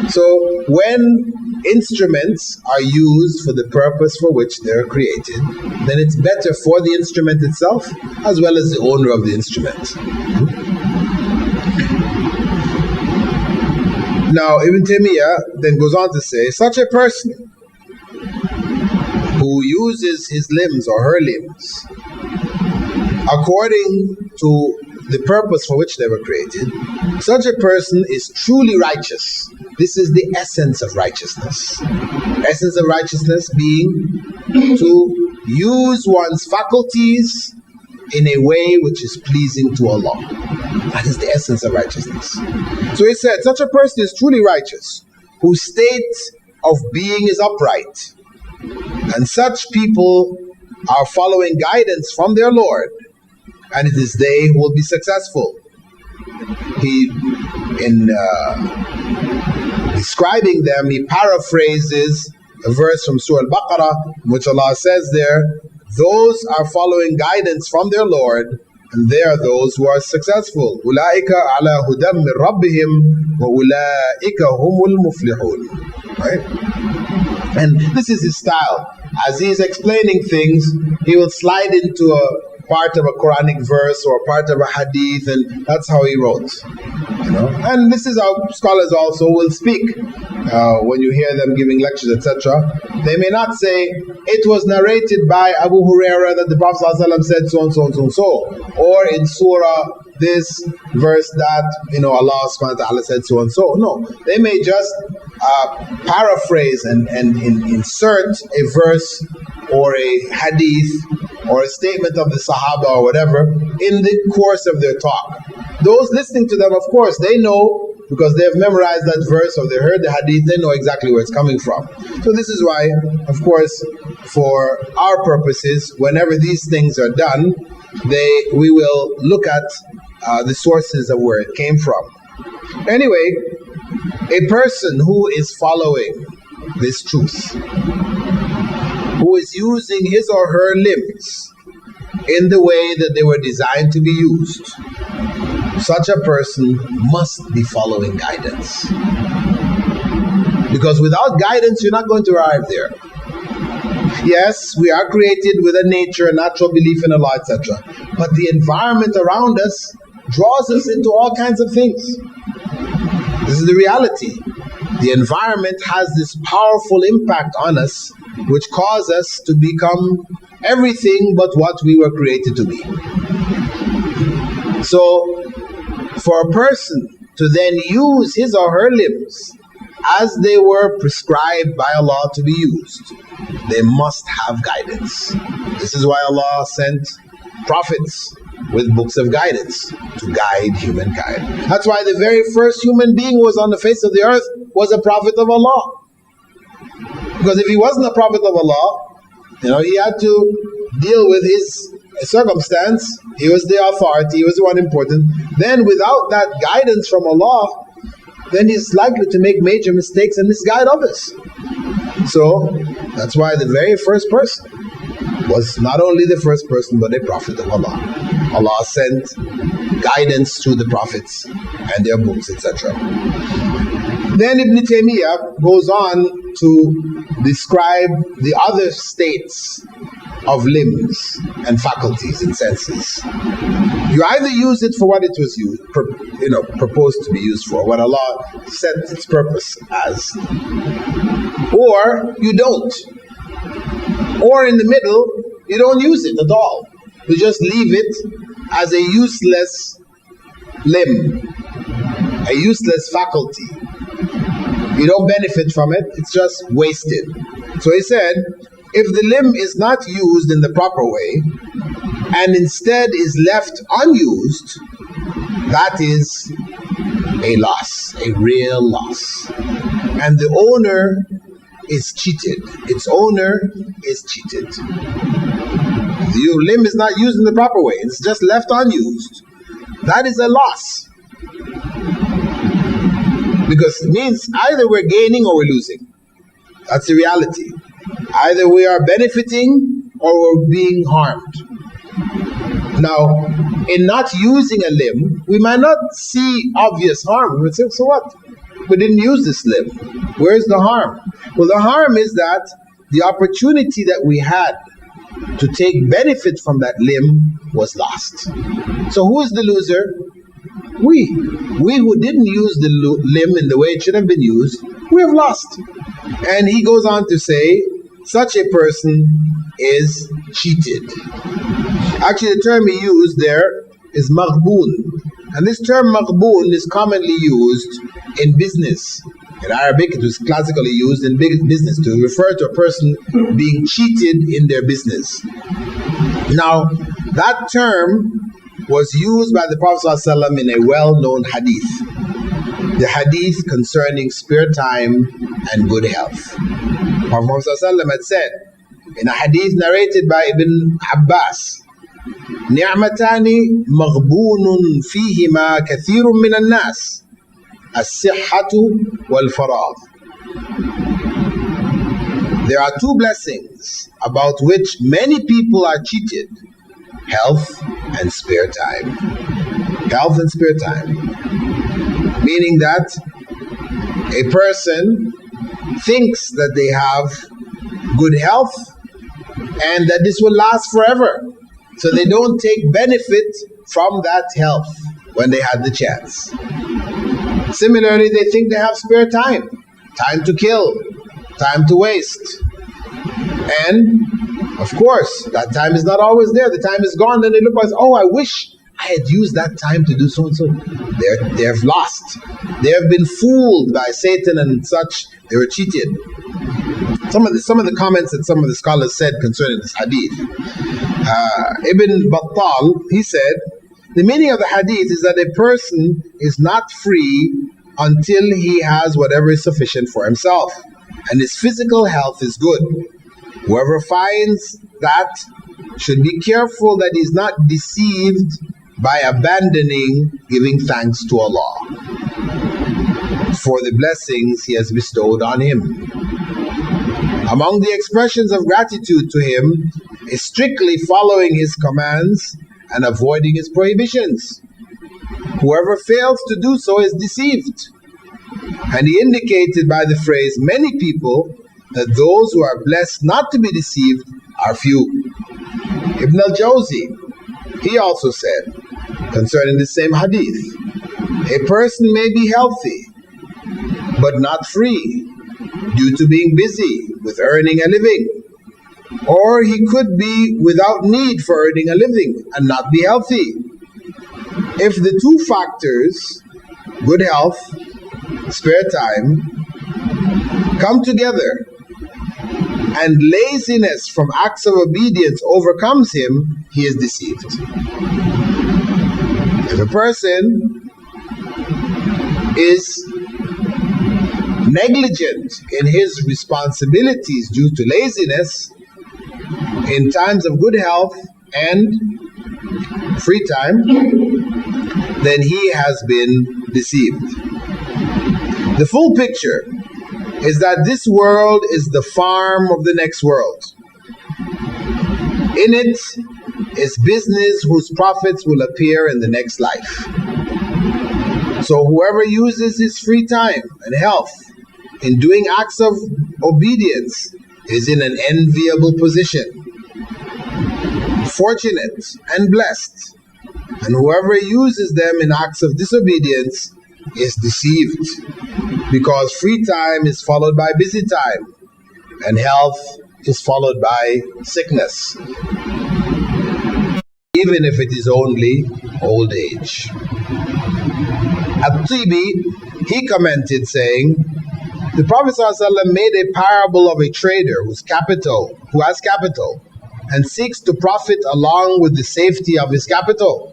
So when instruments are used for the purpose for which they're created, then it's better for the instrument itself, as well as the owner of the instrument. Now, Ibn Taymiyyah then goes on to say, such a person who uses his limbs or her limbs according to the purpose for which they were created, such a person is truly righteous. This is the essence of righteousness. Essence of righteousness being to use one's faculties in a way which is pleasing to Allah. That is the essence of righteousness. So he said, such a person is truly righteous, whose state of being is upright. And such people are following guidance from their Lord, and it is they who will be successful. in describing them, he paraphrases a verse from Surah Al-Baqarah, in which Allah says there, those are following guidance from their Lord, and they are those who are successful. أُولَٰئِكَ عَلَىٰ هُدًى مِّن رَبِّهِمْ وَأُولَٰئِكَ هُمُ الْمُفْلِحُونَ. Right? And this is his style. As he is explaining things, he will slide into a part of a Quranic verse or a part of a hadith, and that's how he wrote. And this is how scholars also will speak. When you hear them giving lectures, etc., they may not say, it was narrated by Abu Huraira that the Prophet ﷺ said so and so and so and so, or in Surah this, verse that, Allah subhanahu wa ta'ala said so and so. No, they may just paraphrase and insert a verse or a hadith or a statement of the Sahaba or whatever in the course of their talk. Those listening to them, of course, they know, because they have memorized that verse or they heard the hadith, they know exactly where it's coming from. So this is why, of course, for our purposes, whenever these things are done, we will look at the sources of where it came from. Anyway, a person who is following this truth, who is using his or her limbs in the way that they were designed to be used, such a person must be following guidance. Because without guidance, you're not going to arrive there. Yes, we are created with a nature, a natural belief in Allah, etc. But the environment around us draws us into all kinds of things. This is the reality. The environment has this powerful impact on us, which causes us to become everything but what we were created to be. So, for a person to then use his or her limbs as they were prescribed by Allah to be used, they must have guidance. This is why Allah sent prophets with books of guidance to guide humankind. That's why the very first human being who was on the face of the earth was a prophet of Allah. Because if he wasn't a prophet of Allah, he had to deal with his circumstance. He was the authority, he was the one important. Then without that guidance from Allah, then he's likely to make major mistakes and misguide others. So that's why the very first person was not only the first person but a prophet of Allah. Allah sent guidance through the prophets and their books, etc. Then Ibn Tayymiyah goes on to describe the other states of limbs and faculties and senses. You either use it for what it was used, proposed to be used for, what Allah set its purpose as, or you don't. Or in the middle, you don't use it at all. You just leave it as a useless limb, a useless faculty. You don't benefit from it, it's just wasted. So he said, if the limb is not used in the proper way, and instead is left unused, that is a loss, a real loss. And the owner is cheated. Its owner is cheated. The limb is not used in the proper way, it's just left unused. That is a loss. Because it means either we're gaining or we're losing. That's the reality. Either we are benefiting or we're being harmed. Now, in not using a limb, we might not see obvious harm. We would say, so what? We didn't use this limb. Where's the harm? Well, the harm is that the opportunity that we had to take benefit from that limb was lost. So who is the loser? We who didn't use the limb in the way it should have been used, we have lost. And he goes on to say, such a person is cheated. Actually, the term he used there is maghboon. And this term maghboon is commonly used in business. In Arabic, it was classically used in business to refer to a person being cheated in their business. Now, that term was used by the Prophet ﷺ in a well-known hadith. The hadith concerning spare time and good health. Prophet ﷺ had said, in a hadith narrated by Ibn Abbas, نعمتان مغبون فيهما كثير من الناس الصحة والفراغ. There are two blessings about which many people are cheated: health and spare time. Health and spare time. Meaning that a person thinks that they have good health and that this will last forever. So they don't take benefit from that health when they had the chance. Similarly, they think they have spare time. Time to kill. Time to waste. And of course, that time is not always there. The time is gone. Then they look like, oh, I wish I had used that time to do so and so. They have lost. They have been fooled by Satan and such. They were cheated. Some of the comments that some of the scholars said concerning this hadith. Ibn Battal, he said, the meaning of the hadith is that a person is not free until he has whatever is sufficient for himself, and his physical health is good. Whoever finds that should be careful that he is not deceived by abandoning giving thanks to Allah for the blessings He has bestowed on him. Among the expressions of gratitude to Him is strictly following His commands and avoiding His prohibitions. Whoever fails to do so is deceived. And he indicated by the phrase, many people, that those who are blessed not to be deceived are few. Ibn al-Jawzi, he also said, concerning the same hadith, a person may be healthy, but not free, due to being busy with earning a living. Or he could be without need for earning a living and not be healthy. If the two factors, good health, spare time, come together and laziness from acts of obedience overcomes him, he is deceived. If a person is negligent in his responsibilities due to laziness, in times of good health and free time, then he has been deceived. The full picture is that this world is the farm of the next world. In it is business whose profits will appear in the next life. So whoever uses his free time and health in doing acts of obedience is in an enviable position, fortunate and blessed. And whoever uses them in acts of disobedience is deceived, because free time is followed by busy time, and health is followed by sickness, even if it is only old age. At-Tibi, he commented saying, the Prophet ﷺ made a parable of a trader who has capital and seeks to profit along with the safety of his capital.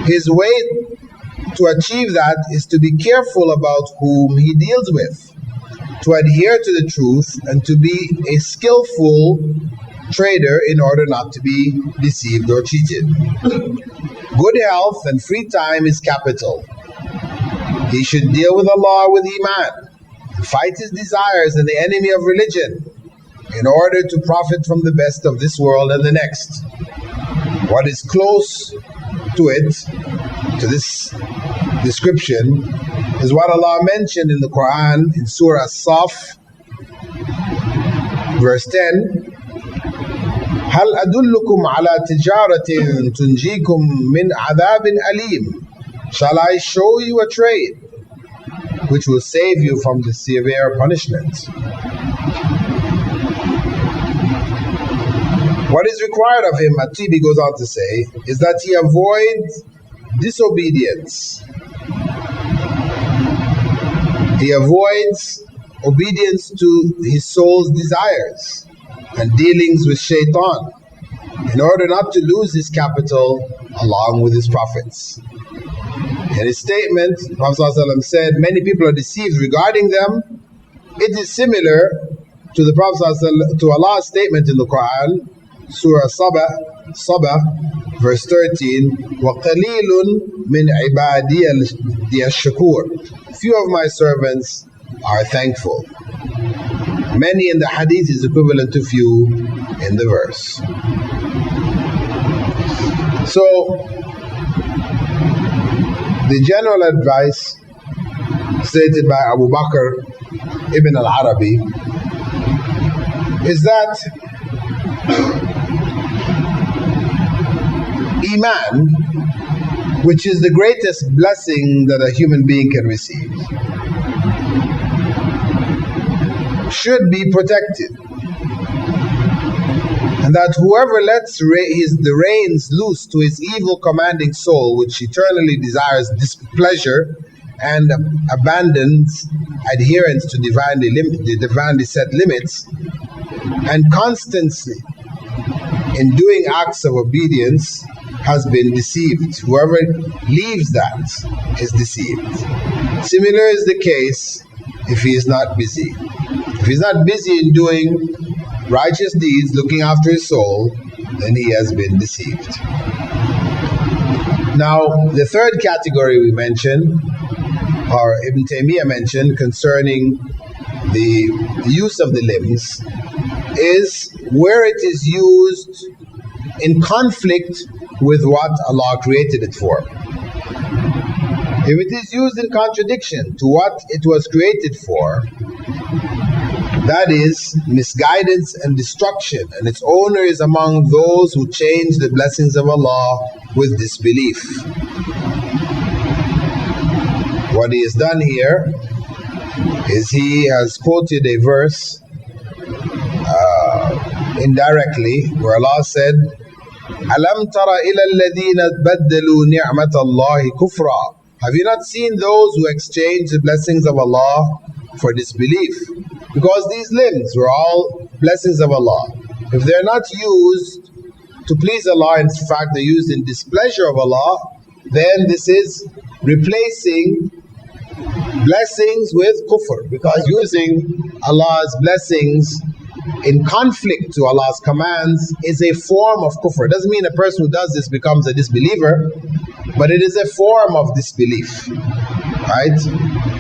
His way to achieve that is to be careful about whom he deals with, to adhere to the truth, and to be a skillful trader in order not to be deceived or cheated. Good health and free time is capital. He should deal with Allah with Iman, fight his desires and the enemy of religion, in order to profit from the best of this world and the next. What is close to it, to this description, is what Allah mentioned in the Quran in Surah As-Saf, verse 10. هل أدلكم على تجارة تنجيكم من عذاب أليم? Shall I show you a trade which will save you from the severe punishment? What is required of him, At-Tibi goes on to say, is that he avoid disobedience. He avoids obedience to his soul's desires and dealings with shaitan, in order not to lose his capital along with his profits. In his statement, the Prophet ﷺ said, many people are deceived regarding them. It is similar to the Prophet ﷺ, to Allah's statement in the Quran, Surah Sabah, verse 13, وَقَلِيلٌ مِّنْ عِبَادِيَ الشَّكُورِ. Few of my servants are thankful. Many in the hadith is equivalent to few in the verse. So, the general advice stated by Abu Bakr ibn al-Arabi is that Iman, which is the greatest blessing that a human being can receive, should be protected, and that whoever lets the reins loose to his evil commanding soul, which eternally desires displeasure and abandons adherence to the divinely set limits, and constancy in doing acts of obedience, has been deceived. Whoever leaves that is deceived. Similar is the case if he is not busy. If he's not busy in doing righteous deeds, looking after his soul, then he has been deceived. Now, the third category we mentioned, or Ibn Tayymiyah mentioned, concerning the use of the limbs, is where it is used in conflict with what Allah created it for. If it is used in contradiction to what it was created for, that is misguidance and destruction, and its owner is among those who change the blessings of Allah with disbelief. What he has done here is he has quoted a verse indirectly, where Allah said, Alam tara ila alladhina baddalu ni'mat Allahi kufra. Have you not seen those who exchange the blessings of Allah for disbelief? Because these limbs were all blessings of Allah. If they're not used to please Allah, in fact they're used in displeasure of Allah, then this is replacing blessings with kufr, because using Allah's blessings in conflict to Allah's commands is a form of kufr. It doesn't mean a person who does this becomes a disbeliever, but it is a form of disbelief, right?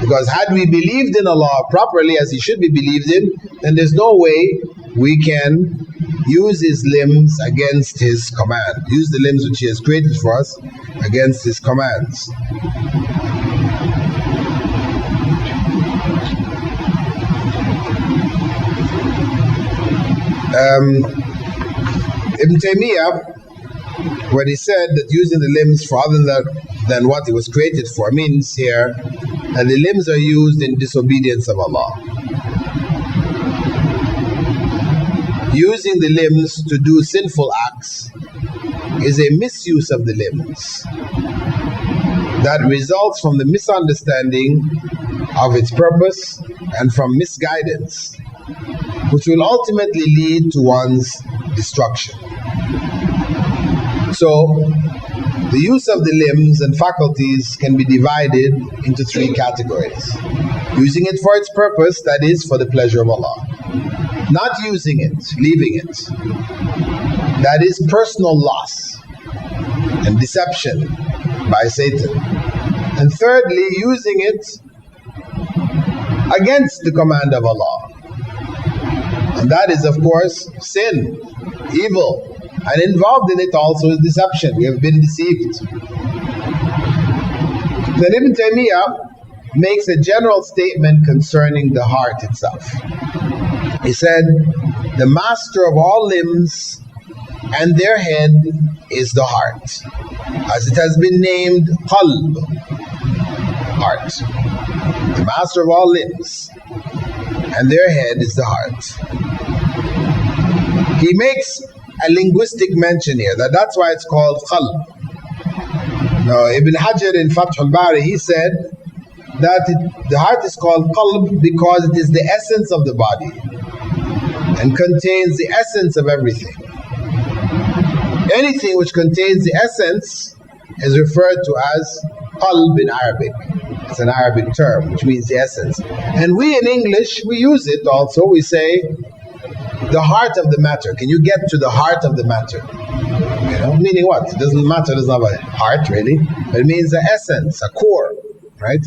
Because had we believed in Allah properly as He should be believed in, then there's no way we can use His limbs against His command, use the limbs which He has created for us against His commands. Ibn Tayymiyah, when he said that using the limbs for other than what it was created for, means here that the limbs are used in disobedience of Allah. Using the limbs to do sinful acts is a misuse of the limbs that results from the misunderstanding of its purpose and from misguidance, which will ultimately lead to one's destruction. So, the use of the limbs and faculties can be divided into three categories. Using it for its purpose, that is, for the pleasure of Allah. Not using it, leaving it, that is personal loss and deception by Satan. And thirdly, using it against the command of Allah. And that is, of course, sin, evil, and involved in it also is deception. We have been deceived. Then Ibn Taymiyyah makes a general statement concerning the heart itself. He said, the master of all limbs and their head is the heart, as it has been named qalb, heart. The master of all limbs and their head is the heart. He makes a linguistic mention here, that's why it's called qalb. Now Ibn Hajar in Fath al-Bari, he said that the heart is called qalb because it is the essence of the body and contains the essence of everything. Anything which contains the essence is referred to as qalb in Arabic. It's an Arabic term which means the essence. And we in English, we use it also. We say The heart of the matter. Can you get to the heart of the matter? You know, meaning what? It doesn't matter, it doesn't have a heart really. It means the essence, a core, right?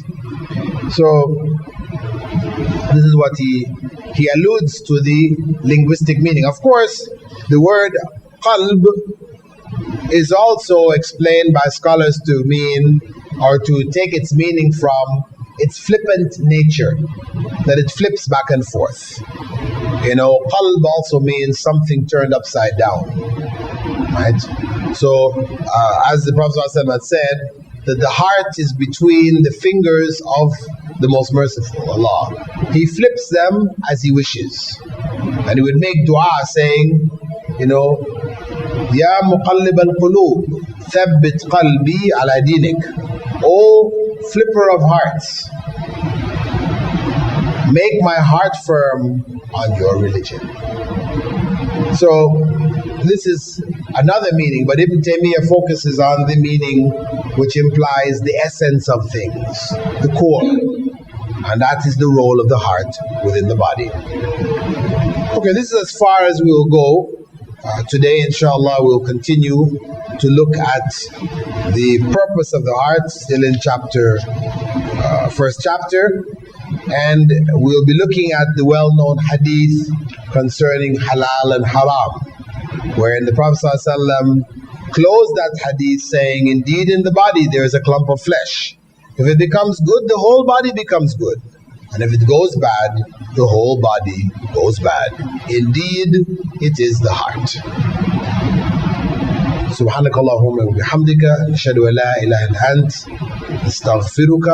So this is what he alludes to the linguistic meaning. Of course, the word qalb is also explained by scholars to mean, or to take its meaning from its flippant nature, that it flips back and forth. You know, qalb also means something turned upside down, right? So, as the Prophet ﷺ had said, that the heart is between the fingers of the Most Merciful, Allah. He flips them as He wishes. And He would make dua saying, you know, Ya muqallib al-qulub, thabbit qalbi ala dinik. O flipper of hearts, make my heart firm on your religion. So this is another meaning, but Ibn Tayymiyah focuses on the meaning which implies the essence of things, the core, and that is the role of the heart within the body. Okay, this is as far as we will go. Today, inshallah, we'll continue to look at the purpose of the heart, still in first chapter, and we'll be looking at the well-known hadith concerning halal and haram, wherein the Prophet ﷺ closed that hadith saying, indeed in the body there is a clump of flesh. If it becomes good, the whole body becomes good. And if it goes bad, the whole body goes bad. Indeed, it is the heart. سبحانك اللهم وبحمدك نشهد أن لا إله إلا أنت نستغفرك